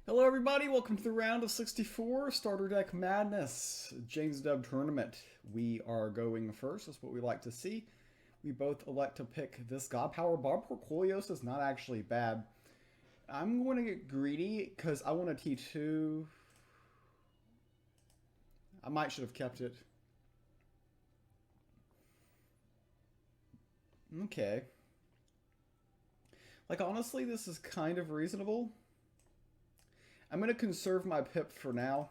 Hello everybody, welcome to the round of 64 Starter Deck Madness Jamesdub tournament. We are going first, that's what we like to see. We both elect to pick this God Power. Bob Portcolios is not actually bad. I'm going to get greedy because I want a T2. I might should have kept it. Okay. Like honestly, this is kind of reasonable. I'm going to conserve my pip for now.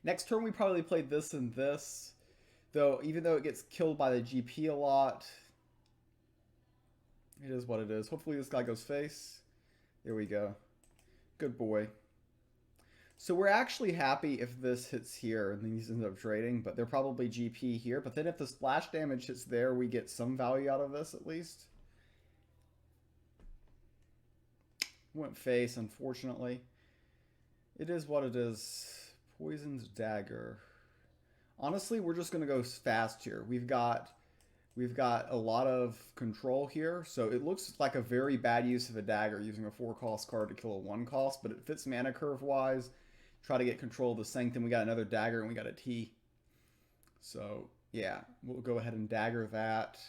Next turn we probably play this and this. Though, even though it gets killed by the GP a lot, it is what it is. Hopefully this guy goes face. There we go. Good boy. So we're actually happy if this hits here and these end up trading, but they're probably GP here. But then if the splash damage hits there, we get some value out of this at least. Went face, unfortunately. It is what it is. Poisoned dagger. Honestly, we're just gonna go fast here. We've got a lot of control here, so it looks like a very bad use of a dagger using a 4-cost card to kill a 1-cost, but it fits mana curve wise. Try to get control of the Sanctum. We got another dagger and we got a T. So yeah, we'll go ahead and dagger that.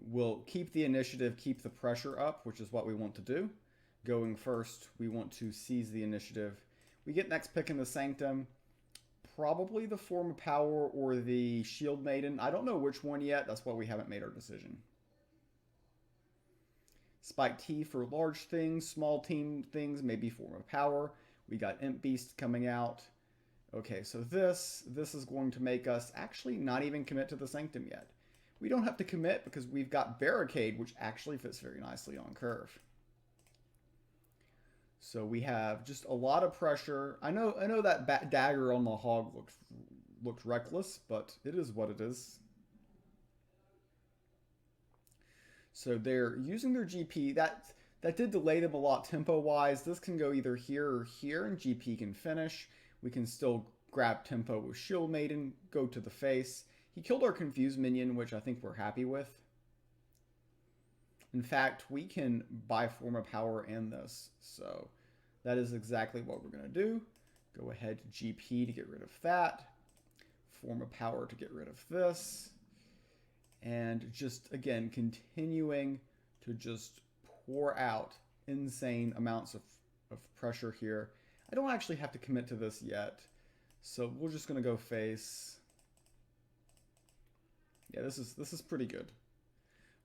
We'll keep the initiative, keep the pressure up, which is what we want to do. Going first, we want to seize the initiative. We get next pick in the Sanctum. Probably the Form of Power or the Shield Maiden. I don't know which one yet. That's why we haven't made our decision. Spike T for large things. Small team things, maybe Form of Power. We got Imp Beast coming out. Okay, so this is going to make us actually not even commit to the Sanctum yet. We don't have to commit because we've got Barricade, which actually fits very nicely on curve. So we have just a lot of pressure. I know that dagger on the hog looked reckless, but it is what it is. So they're using their GP. That did delay them a lot tempo-wise. This can go either here or here, and GP can finish. We can still grab tempo with Shield Maiden, go to the face. He killed our Confused minion, which I think we're happy with. In fact, we can buy Form of Power and this. So that is exactly what we're going to do. Go ahead to GP to get rid of that. Form of Power to get rid of this. And just, again, continuing to just pour out insane amounts of pressure here. I don't actually have to commit to this yet. So we're just going to go face. Yeah, this is pretty good.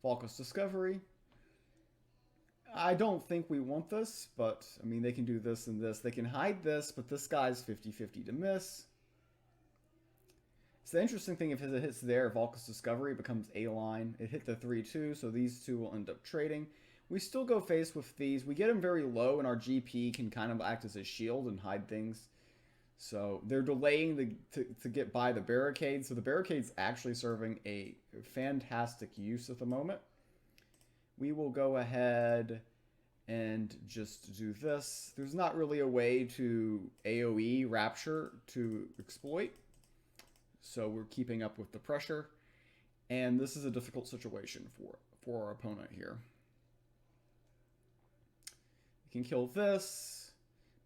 Valka's Discovery. I don't think we want this, but I mean, they can do this and this. They can hide this, but this guy's 50-50 to miss. So the interesting thing, if it hits there, Valka's Discovery, it becomes A-line. It hit the 3-2, so these two will end up trading. We still go face with these. We get them very low, and our GP can kind of act as a shield and hide things. So they're delaying to get by the barricade. So the barricade's actually serving a fantastic use at the moment. We will go ahead and just do this. There's not really a way to AoE Rapture to exploit. So we're keeping up with the pressure. And this is a difficult situation for our opponent here. We can kill this,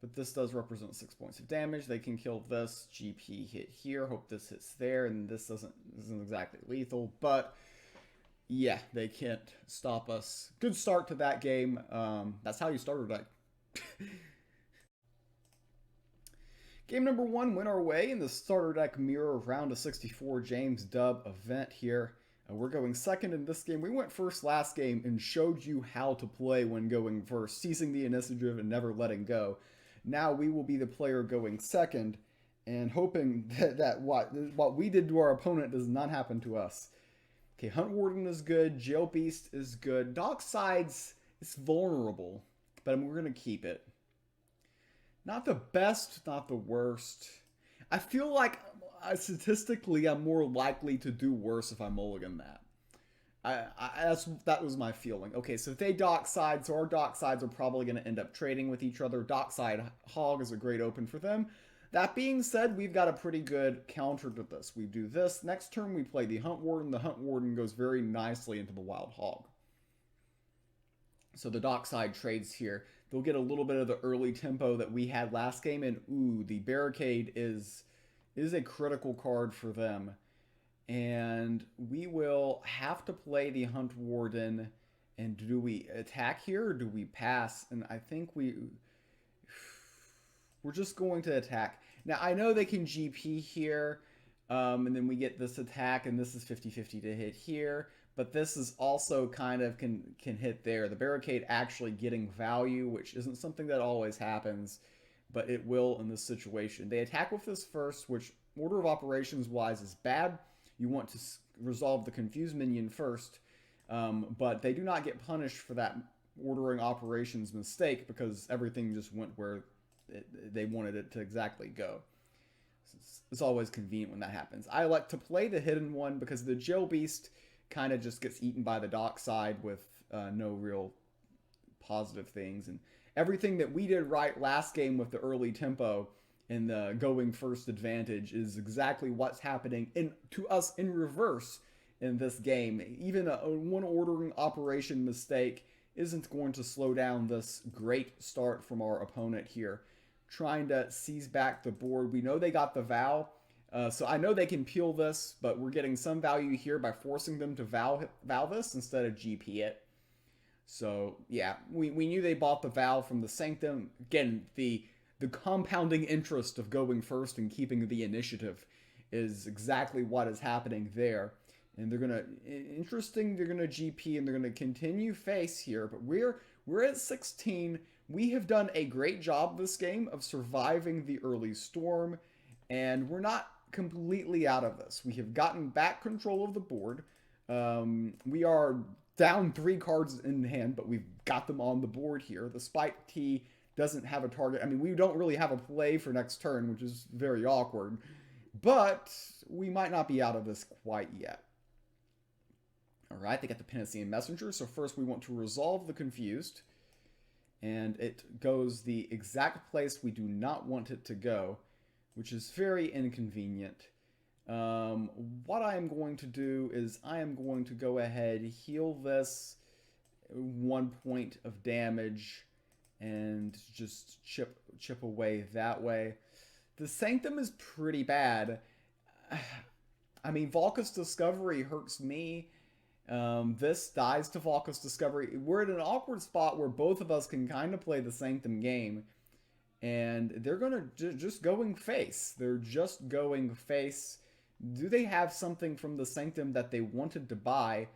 but this does represent 6 points of damage. They can kill this, GP hit here, hope this hits there, and this isn't exactly lethal, but yeah, they can't stop us. Good start to that game. That's how you start a deck. Game number 1 went our way in the starter deck mirror round of 64 Jamesdub event here. We're going second in this game. We went first last game and showed you how to play when going first, seizing the initiative and never letting go. Now we will be the player going second and hoping that what we did to our opponent does not happen to us. Okay, Hunt Warden is good. Jail Beast is good. Docksides is vulnerable, but we're going to keep it. Not the best, not the worst. I feel like statistically I'm more likely to do worse if I mulligan that. That was my feeling. Okay, so if they dockside, so our docksides are probably going to end up trading with each other. Dockside Hog is a great open for them. That being said, we've got a pretty good counter to this. We do this. Next turn, we play the Hunt Warden. The Hunt Warden goes very nicely into the Wild Hog. So the dockside trades here. They'll get a little bit of the early tempo that we had last game, and ooh, the barricade is a critical card for them. And we will have to play the Hunt Warden. And do we attack here or do we pass? And I think we're just going to attack. Now I know they can GP here, and then we get this attack, and this is 50-50 to hit here. But this is also kind of can hit there. The barricade actually getting value, which isn't something that always happens, but it will in this situation. They attack with this first, which order of operations wise is bad. You want to resolve the confused minion first, but they do not get punished for that ordering operations mistake because everything just went where they wanted it to exactly go. It's always convenient when that happens. I like to play the hidden one because the Jail Beast kind of just gets eaten by the dockside with no real positive things. And everything that we did right last game with the early tempo and the going first advantage is exactly what's happening to us in reverse in this game. Even a one ordering operation mistake isn't going to slow down this great start from our opponent here. Trying to seize back the board. We know they got the Vow, so I know they can peel this, but we're getting some value here by forcing them to vow this instead of GP it. So yeah, we knew they bought the Vow from the Sanctum. Again, the compounding interest of going first and keeping the initiative is exactly what is happening there. And they're gonna they're gonna GP and they're gonna continue face here, but we're at 16. We have done a great job this game of surviving the early storm, and we're not completely out of this. We have gotten back control of the board. We are down 3 cards in hand, but we've got them on the board here. The Spike T doesn't have a target. I mean, we don't really have a play for next turn, which is very awkward, but we might not be out of this quite yet. All right, they got the Penician Messenger, so first we want to resolve the confused. And it goes the exact place we do not want it to go, which is very inconvenient. What I am going to do is I am going to go ahead, heal this 1 point of damage, and just chip away that way. The Sanctum is pretty bad. I mean, Volca's Discovery hurts me. This dies to Volca's Discovery. We're in an awkward spot where both of us can kind of play the Sanctum game. And they're going to just going face. They're just going face. Do they have something from the Sanctum that they wanted to buy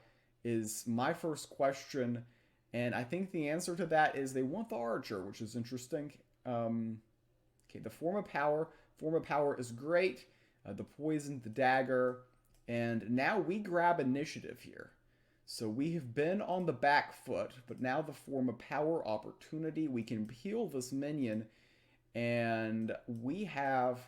is my first question. And I think the answer to that is they want the Archer, which is interesting. Okay, the Form of Power. Form of Power is great. The Poison, the Dagger. And now we grab initiative here. So we have been on the back foot, but now the Form of Power opportunity. We can peel this minion, and we have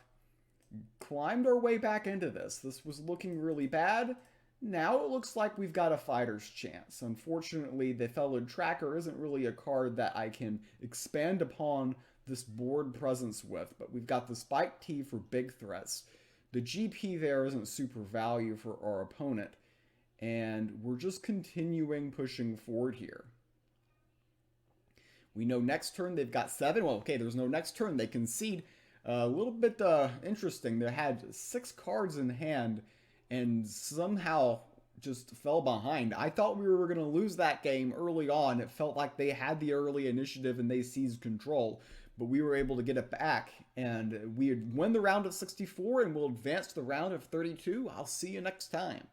climbed our way back into this. This was looking really bad. Now it looks like we've got a fighter's chance. Unfortunately, the Fellow Tracker isn't really a card that I can expand upon this board presence with, but we've got the Spike T for big threats. The GP there isn't super value for our opponent, and we're just continuing pushing forward here. We know next turn they've got 7. Well, okay, there's no next turn. They concede. A little bit interesting. They had 6 cards in hand and somehow just fell behind. I thought we were going to lose that game early on. It felt like they had the early initiative and they seized control, but we were able to get it back, and we win the round of 64 and we'll advance to the round of 32. I'll see you next time.